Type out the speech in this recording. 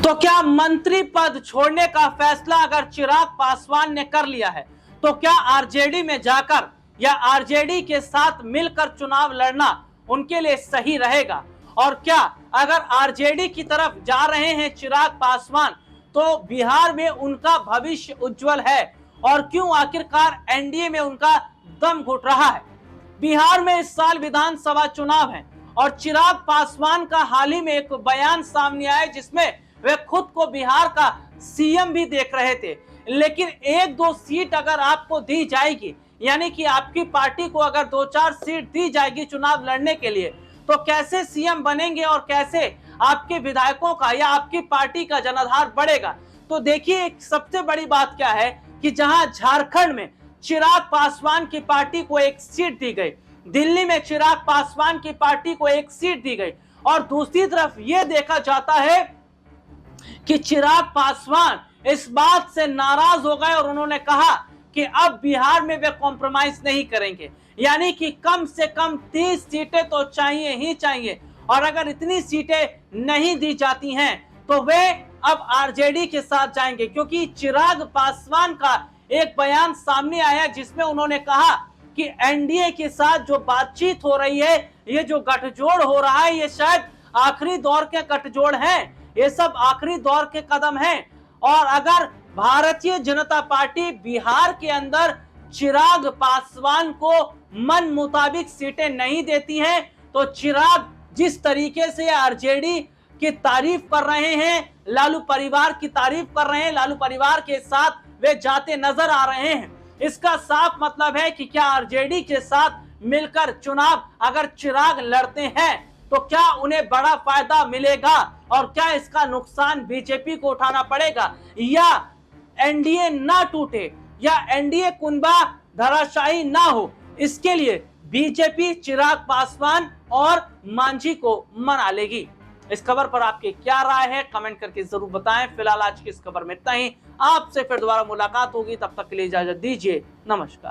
तो क्या मंत्री पद छोड़ने का फैसला अगर चिराग पासवान ने कर लिया है तो क्या आरजेडी में जाकर या आरजेडी के साथ मिलकर चुनाव लड़ना उनके लिए सही रहेगा? और क्या अगर आरजेडी की तरफ जा रहे हैं चिराग पासवान तो बिहार में उनका भविष्य उज्जवल है? और क्यों आखिरकार एनडीए में उनका दम घुट रहा है? बिहार में इस साल विधानसभा चुनाव है और चिराग पासवान का हाल ही में एक बयान सामने आया जिसमें वे खुद को बिहार का सीएम भी देख रहे थे। लेकिन एक दो सीट अगर आपको दी जाएगी, यानी कि आपकी पार्टी को अगर 2-4 सीट दी जाएगी चुनाव लड़ने के लिए, तो कैसे सीएम बनेंगे और कैसे आपके विधायकों का या आपकी पार्टी का जनाधार बढ़ेगा? तो देखिए, सबसे बड़ी बात क्या है कि जहां झारखंड में चिराग पासवान की पार्टी को एक सीट दी गई, दिल्ली में चिराग पासवान की पार्टी को एक सीट दी गई, और दूसरी तरफ यह देखा जाता है कि चिराग पासवान इस बात से नाराज हो गए और उन्होंने कहा कि अब बिहार में वे कॉम्प्रोमाइज नहीं करेंगे, यानी कि कम से कम 30 सीटें तो चाहिए ही चाहिए, और अगर इतनी सीटें नहीं दी जाती हैं तो वे अब आरजेडी के साथ जाएंगे। क्योंकि चिराग पासवान का एक बयान सामने आया जिसमें उन्होंने कहा कि एनडीए के साथ जो बातचीत हो रही है, ये जो गठजोड़ हो रहा है, ये शायद आखिरी दौर के गठजोड़ हैं, ये सब आखिरी दौर के कदम हैं। और अगर भारतीय जनता पार्टी बिहार के अंदर चिराग पासवान को मन मुताबिक सीटें नहीं देती हैं तो चिराग जिस तरीके से आरजेडी की तारीफ कर रहे हैं, लालू परिवार की तारीफ कर रहे हैं, लालू परिवार के साथ वे जाते नजर आ रहे हैं, इसका साफ मतलब है कि क्या आरजेडी के साथ मिलकर चुनाव अगर चिराग लड़ते हैं तो क्या उन्हें बड़ा फायदा मिलेगा और क्या इसका नुकसान बीजेपी को उठाना पड़ेगा, या एनडीए ना टूटे या एनडीए कुनबा धराशायी ना हो, इसके लिए बीजेपी चिराग पासवान और मांझी को मना लेगी। इस खबर पर आपकी क्या राय है, कमेंट करके जरूर बताएं। फिलहाल आज की इस खबर में इतना ही, आपसे फिर दोबारा मुलाकात होगी, तब तक के लिए इजाजत दीजिए, नमस्कार।